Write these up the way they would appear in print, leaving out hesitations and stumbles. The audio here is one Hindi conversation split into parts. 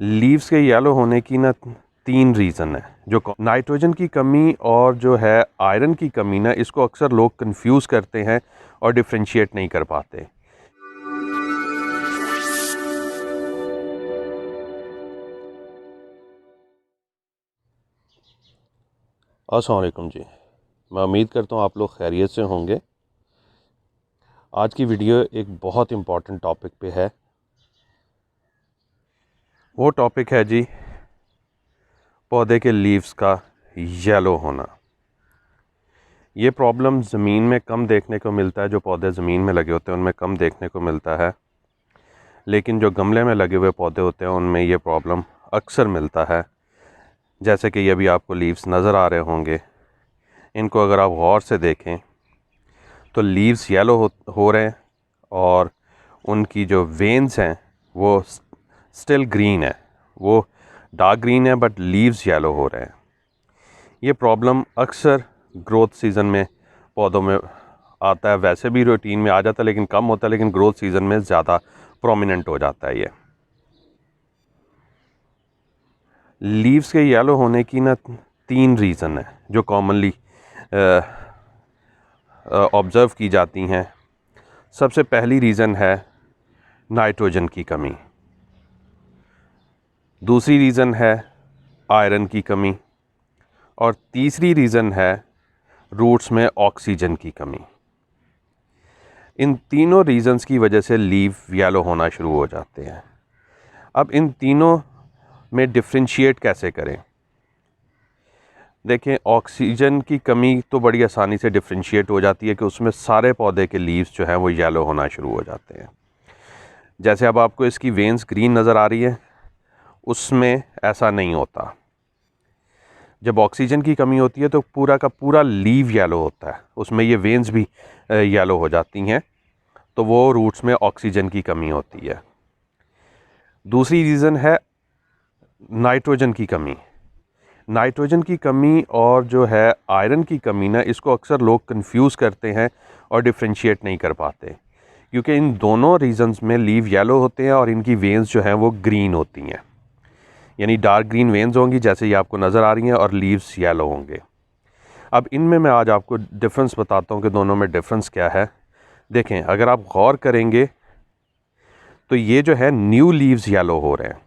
लीव्स के येलो होने की ना 3 रीज़न है। जो नाइट्रोजन की कमी और जो है आयरन की कमी ना, इसको अक्सर लोग कंफ्यूज करते हैं और डिफरेंशिएट नहीं कर पाते। अस्सलाम वालेकुम जी, मैं उम्मीद करता हूँ आप लोग खैरियत से होंगे। आज की वीडियो एक बहुत इम्पॉर्टेंट टॉपिक पे है। वो टॉपिक है जी पौधे के लीव्स का येलो होना। ये प्रॉब्लम ज़मीन में कम देखने को मिलता है, जो पौधे ज़मीन में लगे होते हैं उनमें कम देखने को मिलता है, लेकिन जो गमले में लगे हुए पौधे होते हैं उनमें ये प्रॉब्लम अक्सर मिलता है। जैसे कि ये भी आपको लीव्स नज़र आ रहे होंगे, इनको अगर आप गौर से देखें तो लीव्स येलो हो रहे हैं और उनकी जो वेन्स हैं वो स्टिल ग्रीन है, वो डार्क ग्रीन है बट लीव्स येलो हो रहे हैं। ये प्रॉब्लम अक्सर ग्रोथ सीज़न में पौधों में आता है। वैसे भी रूटीन में आ जाता है लेकिन कम होता है, लेकिन ग्रोथ सीज़न में ज़्यादा प्रोमिनेंट हो जाता है। ये लीव्स के येलो होने की ना 3 रीज़न है जो कॉमनली ऑब्ज़र्व की जाती हैं। सबसे पहली रीज़न है नाइट्रोजन की कमी, दूसरी रीज़न है आयरन की कमी और तीसरी रीज़न है रूट्स में ऑक्सीजन की कमी। इन तीनों रीज़न्स की वजह से लीव येलो होना शुरू हो जाते हैं। अब इन तीनों में डिफरेंशिएट कैसे करें? देखें, ऑक्सीजन की कमी तो बड़ी आसानी से डिफरेंशिएट हो जाती है कि उसमें सारे पौधे के लीव्स जो हैं वो येलो होना शुरू हो जाते हैं। जैसे अब आपको इसकी वेन्स ग्रीन नज़र आ रही है, उसमें ऐसा नहीं होता। जब ऑक्सीजन की कमी होती है तो पूरा का पूरा लीव येलो होता है, उसमें ये वेन्स भी येलो हो जाती हैं, तो वो रूट्स में ऑक्सीजन की कमी होती है। दूसरी रीज़न है नाइट्रोजन की कमी। नाइट्रोजन की कमी और जो है आयरन की कमी ना, इसको अक्सर लोग कंफ्यूज करते हैं और डिफरेंशिएट नहीं कर पाते, क्योंकि इन दोनों रीज़न्स में लीव येलो होते हैं और इनकी वेन्स जो हैं वो ग्रीन होती हैं, यानी डार्क ग्रीन वेन्स होंगी जैसे ये आपको नज़र आ रही हैं और लीव्स येलो होंगे। अब इनमें मैं आज आपको डिफरेंस बताता हूँ कि दोनों में डिफरेंस क्या है। देखें, अगर आप गौर करेंगे तो ये जो है न्यू लीव्स येलो हो रहे हैं,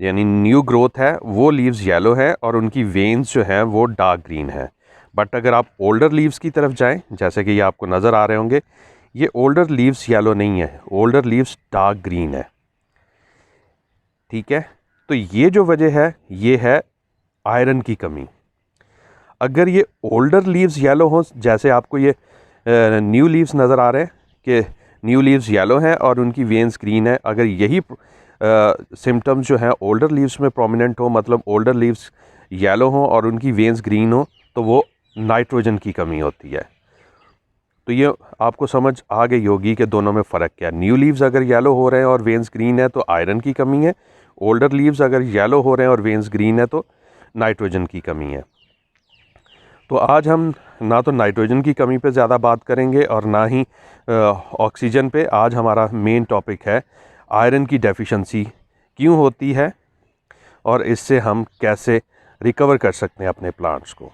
यानी न्यू ग्रोथ है, वो लीव्स येलो है और उनकी वेन्स जो हैं वो डार्क ग्रीन है। बट अगर आप ओल्डर लीव्स की तरफ जाएं, जैसे कि ये आपको नज़र आ रहे होंगे, ये ओल्डर लीव्स येलो नहीं है, ओल्डर लीव्स डार्क ग्रीन है। ठीक है, तो ये जो वजह है ये है आयरन की कमी। अगर ये ओल्डर लीव्स येलो हो, जैसे आपको ये न्यू लीव्स नज़र आ रहे हैं कि न्यू लीव्स येलो हैं और उनकी वेन्स ग्रीन है, अगर यही सिम्टम्स जो हैं ओल्डर लीव्स में प्रोमिनेंट हो, मतलब ओल्डर लीव्स येलो हो और उनकी वेन्स ग्रीन हो, तो वो नाइट्रोजन की कमी होती है। तो ये आपको समझ आ गई होगी कि दोनों में फ़र्क क्या है। न्यू लीव्स अगर येलो हो रहे हैं और वेन्स ग्रीन है तो आयरन की कमी है, ओल्डर लीव्स अगर येलो हो रहे हैं और वेन्स ग्रीन है तो नाइट्रोजन की कमी है। तो आज हम ना तो नाइट्रोजन की कमी पे ज़्यादा बात करेंगे और ना ही ऑक्सीजन पे। आज हमारा मेन टॉपिक है आयरन की डेफिशिएंसी क्यों होती है और इससे हम कैसे रिकवर कर सकते हैं अपने प्लांट्स को।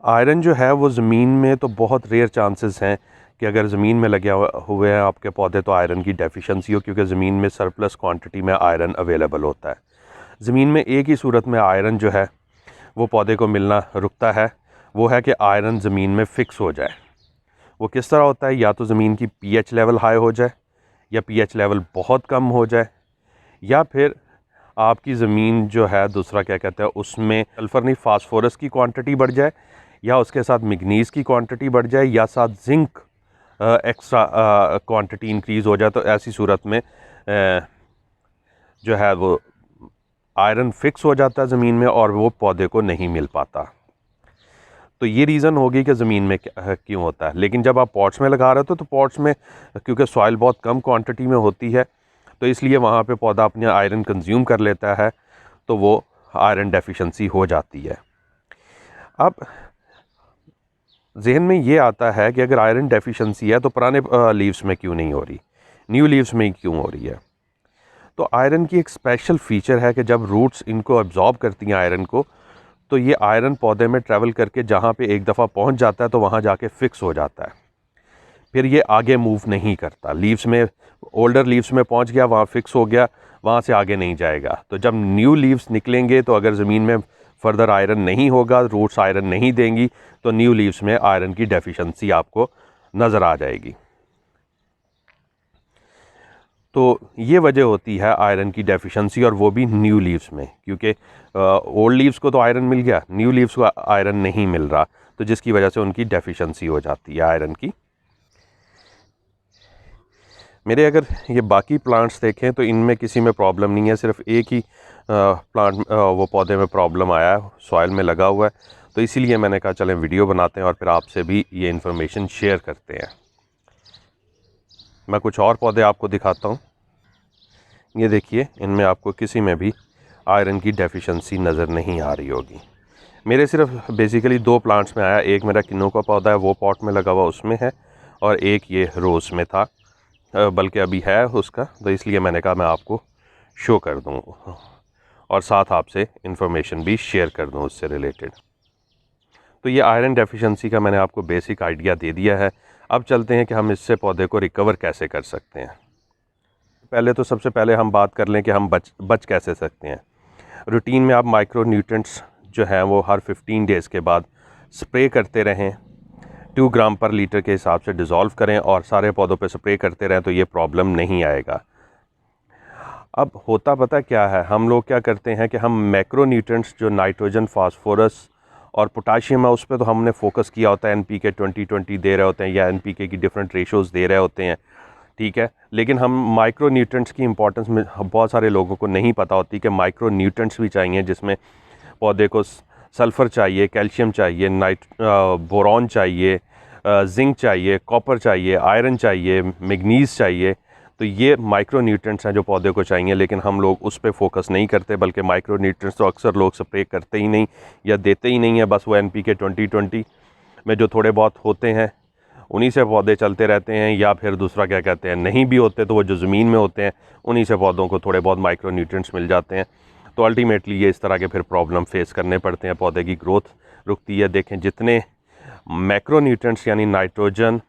आयरन जो है वो ज़मीन में तो बहुत रेयर चांसेस हैं कि अगर ज़मीन में लगे हुए हैं आपके पौधे तो आयरन की डेफिशिएंसी हो, क्योंकि ज़मीन में सरप्लस क्वांटिटी में आयरन अवेलेबल होता है। ज़मीन में एक ही सूरत में आयरन जो है वो पौधे को मिलना रुकता है, वो है कि आयरन ज़मीन में फ़िक्स हो जाए। वो किस तरह होता है? या तो ज़मीन की पीएच लेवल हाई हो जाए, या पीएच लेवल बहुत कम हो जाए, या फिर आपकी ज़मीन जो है दूसरा क्या कहते हैं उसमें सल्फ़र नहीं फास्फोरस की क्वांटिटी बढ़ जाए, या उसके साथ मैग्नीज़ की क्वांटिटी बढ़ जाए, या साथ जिंक एक्स्ट्रा क्वांटिटी इंक्रीज़ हो जाए। तो ऐसी सूरत में जो है वो आयरन फिक्स हो जाता है ज़मीन में और वो पौधे को नहीं मिल पाता। तो ये रीज़न होगी कि ज़मीन में क्यों होता है। लेकिन जब आप पॉट्स में लगा रहे हो तो पॉट्स में क्योंकि सॉइल बहुत कम क्वांटिटी में होती है, तो इसलिए वहाँ पे पौधा अपने आयरन कंज्यूम कर लेता है, तो वो आयरन डेफिशिएंसी हो जाती है। अब जहन में ये आता है कि अगर आयरन डेफिशिएंसी है तो पुराने लीव्स में क्यों नहीं हो रही, न्यू लीव्स में क्यों हो रही है? तो आयरन की एक स्पेशल फ़ीचर है कि जब रूट्स इनको एब्जॉर्ब करती हैं आयरन को, तो ये आयरन पौधे में ट्रैवल करके जहाँ पे एक दफ़ा पहुँच जाता है तो वहाँ जाके फ़िक्स हो जाता है, फिर ये आगे मूव नहीं करता। लीव्स में, ओल्डर लीव्स में पहुँच गया, वहाँ फ़िक्स हो गया, वहाँ से आगे नहीं जाएगा। तो जब न्यू लीव्स निकलेंगे तो अगर ज़मीन में फर्दर आयरन नहीं होगा, रूट्स आयरन नहीं देंगी, तो न्यू लीव्स में आयरन की डेफिशिएंसी आपको नज़र आ जाएगी। तो ये वजह होती है आयरन की डेफिशिएंसी, और वो भी न्यू लीव्स में, क्योंकि ओल्ड लीव्स को तो आयरन मिल गया, न्यू लीव्स को आयरन नहीं मिल रहा, तो जिसकी वजह से उनकी डेफिशिएंसी हो जाती है आयरन की। मेरे अगर ये बाकी प्लांट्स देखें तो इनमें किसी में प्रॉब्लम नहीं है, सिर्फ एक ही प्लांट वो पौधे में प्रॉब्लम आया है, सॉइल में लगा हुआ है, तो इसीलिए मैंने कहा चलें वीडियो बनाते हैं और फिर आपसे भी ये इन्फॉर्मेशन शेयर करते हैं। मैं कुछ और पौधे आपको दिखाता हूँ। ये देखिए, इनमें आपको किसी में भी आयरन की डेफिशिएंसी नज़र नहीं आ रही होगी। मेरे सिर्फ बेसिकली 2 प्लांट्स में आया, एक मेरा किन्नू का पौधा है, वो पॉट में लगा हुआ उसमें है, और एक ये रोज़ में था, बल्कि अभी है उसका, तो इसलिए मैंने कहा मैं आपको शो कर दूँ और साथ आपसे इन्फॉर्मेशन भी शेयर कर दूँ उससे रिलेटेड। तो ये आयरन डेफिशिएंसी का मैंने आपको बेसिक आइडिया दे दिया है। अब चलते हैं कि हम इससे पौधे को रिकवर कैसे कर सकते हैं। पहले तो सबसे पहले हम बात कर लें कि हम बच कैसे सकते हैं। रूटीन में आप माइक्रो न्यूट्रिएंट्स जो हैं वो हर 15 डेज़ के बाद स्प्रे करते रहें, 2 ग्राम पर लीटर के हिसाब से डिज़ोल्व करें और सारे पौधों पे स्प्रे करते रहें, तो ये प्रॉब्लम नहीं आएगा। अब होता पता क्या है, हम लोग क्या करते हैं कि हम मैक्रो न्यूट्रिएंट्स जो नाइट्रोजन, फास्फोरस और पोटाशियम है, उस पर तो हमने फोकस किया होता है, NPK 20-20 दे रहे होते हैं या NPK की डिफरेंट रेशोज़ दे रहे होते हैं, ठीक है। लेकिन हम माइक्रो न्यूट्रिएंट्स की इंपॉर्टेंस में बहुत सारे लोगों को नहीं पता होती कि माइक्रो न्यूट्रिएंट्स भी चाहिए, जिसमें पौधे को सल्फ़र चाहिए, कैल्शियम चाहिए, बोरॉन चाहिए, जिंक चाहिए, कॉपर चाहिए, आयरन चाहिए, मैग्नीज़ चाहिए। तो ये माइक्रो न्यूट्रिएंट्स हैं जो पौधे को चाहिए, लेकिन हम लोग उस पर फोकस नहीं करते, बल्कि माइक्रो न्यूट्रिएंट्स तो अक्सर लोग स्प्रे करते ही नहीं या देते ही नहीं है। बस वो NPK 20-20 में जो थोड़े बहुत होते हैं उन्हीं से पौधे चलते रहते हैं, या फिर दूसरा क्या कहते हैं, नहीं भी होते तो वो जो ज़मीन में होते हैं उन्हीं से पौधों को थोड़े बहुत माइक्रो न्यूट्रिएंट्स मिल जाते हैं। तो अल्टीमेटली ये इस तरह के फिर प्रॉब्लम फेस करने पड़ते हैं, पौधे की ग्रोथ रुकती है। देखें, जितने मैक्रो न्यूट्रिएंट्स यानी नाइट्रोजन,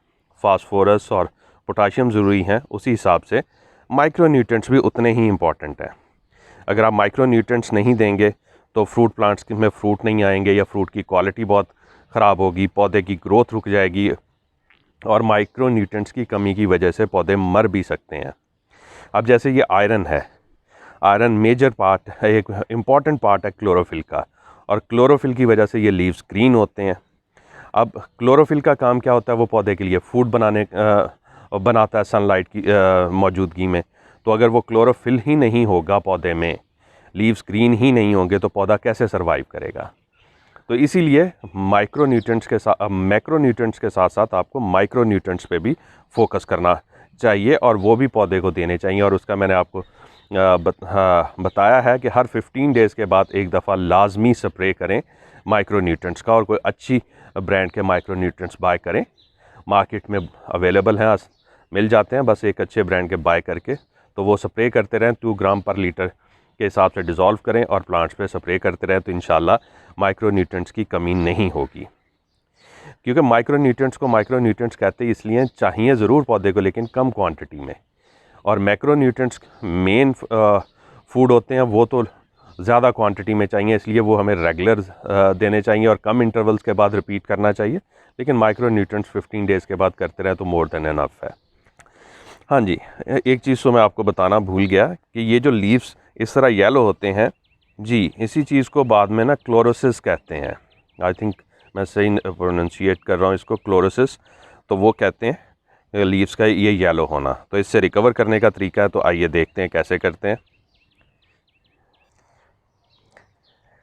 फास्फोरस और पोटाशियम ज़रूरी हैं, उसी हिसाब से माइक्रो न्यूट्रिएंट्स भी उतने ही इम्पॉर्टेंट हैं। अगर आप माइक्रो न्यूट्रिएंट्स नहीं देंगे तो फ्रूट प्लांट्स में फ्रूट नहीं आएंगे, या फ्रूट की क्वालिटी बहुत ख़राब होगी, पौधे की ग्रोथ रुक जाएगी, और माइक्रो न्यूट्रिएंट्स की कमी की वजह से पौधे मर भी सकते हैं। अब जैसे ये आयरन है, आयरन मेजर पार्ट है, एक इम्पॉर्टेंट पार्ट है क्लोरोफिल का, और क्लोरोफिल की वजह से ये लीव्स ग्रीन होते हैं। अब क्लोरोफिल का काम क्या होता है, वो पौधे के लिए फूड बनाता है सनलाइट की मौजूदगी में। तो अगर वो क्लोरोफिल ही नहीं होगा पौधे में, लीव्स ग्रीन ही नहीं होंगे, तो पौधा कैसे सर्वाइव करेगा। तो इसीलिए माइक्रो न्यूट्रिएंट्स के साथ, मैक्रो न्यूट्रिएंट्स के साथ साथ आपको माइक्रो न्यूट्रिएंट्स पे भी फोकस करना चाहिए, और वो भी पौधे को देने चाहिए। और उसका मैंने आपको बताया है कि हर 15 डेज़ के बाद एक दफ़ा लाजमी स्प्रे करें माइक्रो न्यूट्रिएंट्स का, और कोई अच्छी ब्रांड के माइक्रो न्यूट्रिएंट्स बाय करें। मार्केट में अवेलेबल हैं, मिल जाते हैं, बस एक अच्छे ब्रांड के बाय करके तो वो स्प्रे करते रहें, 2 ग्राम पर लीटर के हिसाब से डिज़ोल्व करें और प्लांट्स पे स्प्रे करते रहें, तो इंशाल्लाह माइक्रो न्यूट्रिएंट्स की कमी नहीं होगी। क्योंकि माइक्रो न्यूट्रिएंट्स को माइक्रो न्यूट्रिएंट्स कहते हैं इसलिए, चाहिए ज़रूर पौधे को लेकिन कम क्वांटिटी में, और मैक्रो न्यूट्रिएंट्स मेन फूड होते हैं, वो तो ज़्यादा क्वांटिटी में चाहिए, इसलिए वो हमें रेगुलर देने चाहिए और कम इंटरवल्स के बाद रिपीट करना चाहिए। लेकिन माइक्रो न्यूट्रिएंट्स 15 डेज़ के बाद करते रहें तो मोर देन एनफ है। हाँ जी, एक चीज़ तो मैं आपको बताना भूल गया कि ये जो लीव्स इस तरह येलो होते हैं जी, इसी चीज़ को बाद में ना क्लोरोसिस कहते हैं। आई थिंक मैं सही प्रोनाउंशिएट कर रहा हूँ इसको, क्लोरोसिस। तो वो कहते हैं लीव्स का ये येलो होना। तो इससे रिकवर करने का तरीका है, तो आइए देखते हैं कैसे करते हैं।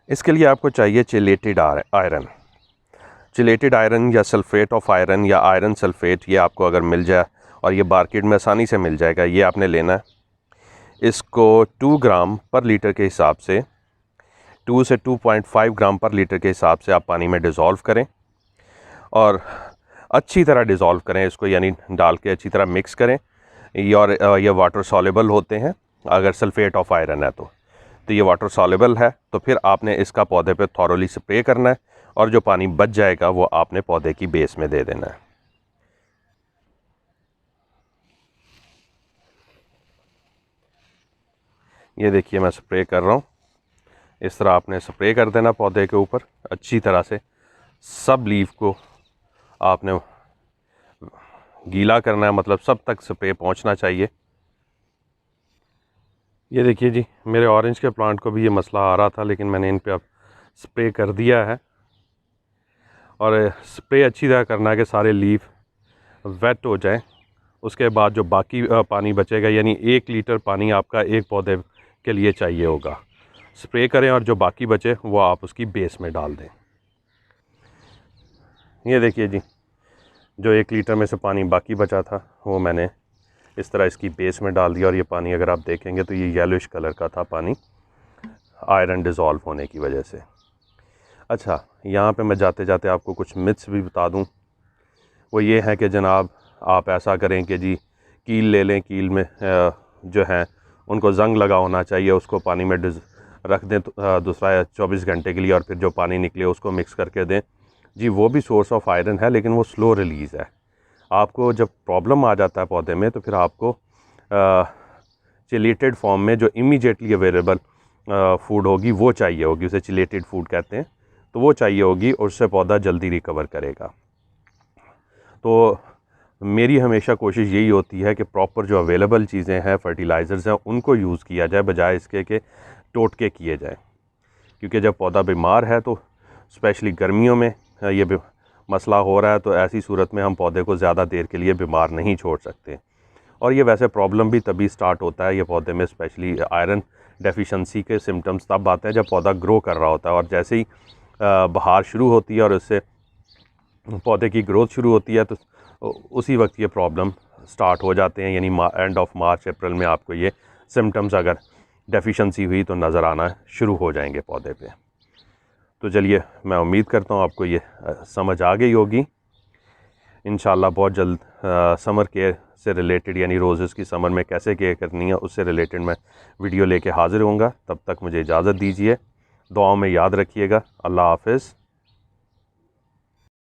इसके लिए आपको चाहिए चिलेटेड आयरन। चिलेटेड आयरन या सल्फेट ऑफ आयरन या आयरन सल्फेट, ये आपको अगर मिल जाए, और ये मार्केट में आसानी से मिल जाएगा, ये आपने लेना है। इसको 2 ग्राम पर लीटर के हिसाब से, 2 से 2.5 ग्राम पर लीटर के हिसाब से आप पानी में डिज़ोल्व करें, और अच्छी तरह डिज़ोल्व करें इसको, यानी डाल के अच्छी तरह मिक्स करें। और ये वाटर सॉल्युबल होते हैं, अगर सल्फेट ऑफ आयरन है तो ये वाटर सॉल्युबल है, तो फिर आपने इसका पौधे पे थॉरोली स्प्रे करना है और जो पानी बच जाएगा वो आपने पौधे की बेस में दे देना है। ये देखिए मैं स्प्रे कर रहा हूँ, इस तरह आपने स्प्रे कर देना पौधे के ऊपर अच्छी तरह से। सब लीफ को आपने गीला करना है, मतलब सब तक स्प्रे पहुँचना चाहिए। ये देखिए जी, मेरे ऑरेंज के प्लांट को भी ये मसला आ रहा था, लेकिन मैंने इन पे अब स्प्रे कर दिया है। और स्प्रे अच्छी तरह करना है कि सारे लीफ वेट हो जाए। उसके बाद जो बाकी पानी बचेगा, यानी 1 लीटर पानी आपका एक पौधे के लिए चाहिए होगा, स्प्रे करें और जो बाकी बचे वो आप उसकी बेस में डाल दें। ये देखिए जी, जो 1 लीटर में से पानी बाकी बचा था वो मैंने इस तरह इसकी बेस में डाल दिया। और ये पानी अगर आप देखेंगे तो ये येलोइश कलर का था पानी, आयरन डिज़ोल्व होने की वजह से। अच्छा, यहाँ पे मैं जाते जाते आपको कुछ मिथ्स भी बता दूँ। वो ये है कि जनाब आप ऐसा करें कि जी कील ले लें, कील में जो है उनको जंग लगा होना चाहिए, उसको पानी में रख दें दूसरा 24 घंटे के लिए, और फिर जो पानी निकले उसको मिक्स करके दें। जी वो भी सोर्स ऑफ आयरन है, लेकिन वो स्लो रिलीज़ है। आपको जब प्रॉब्लम आ जाता है पौधे में तो फिर आपको चिलेटेड फॉर्म में जो इमीडिएटली अवेलेबल फूड होगी वो चाहिए होगी, उसे चिलेटेड फूड कहते हैं, तो वो चाहिए होगी और उससे पौधा जल्दी रिकवर करेगा। तो मेरी हमेशा कोशिश यही होती है कि प्रॉपर जो अवेलेबल चीज़ें हैं, फर्टिलाइज़र्स हैं, उनको यूज़ किया जाए बजाय इसके कि टोटके किए जाए। क्योंकि जब पौधा बीमार है तो स्पेशली गर्मियों में ये मसला हो रहा है, तो ऐसी सूरत में हम पौधे को ज़्यादा देर के लिए बीमार नहीं छोड़ सकते। और ये वैसे प्रॉब्लम भी तभी स्टार्ट होता है ये पौधे में, स्पेशली आयरन डेफिशिएंसी के सिम्टम्स तब आते हैं जब पौधा ग्रो कर रहा होता है। और जैसे ही बहार शुरू होती है और उससे पौधे की ग्रोथ शुरू होती है तो उसी वक्त ये प्रॉब्लम स्टार्ट हो जाते हैं। यानी एंड ऑफ मार्च अप्रैल में आपको ये सिम्टम्स अगर डेफिशिएंसी हुई तो नज़र आना शुरू हो जाएंगे पौधे पे। तो चलिए, मैं उम्मीद करता हूँ आपको ये समझ आ गई होगी। इंशाल्लाह बहुत जल्द समर केयर से रिलेटेड, यानी रोज़ेस की समर में कैसे केयर करनी है उससे रिलेटेड मैं वीडियो लेके हाज़िर होऊंगा। तब तक मुझे इजाज़त दीजिए, दुआओं में याद रखिएगा। अल्लाह हाफ़िज़।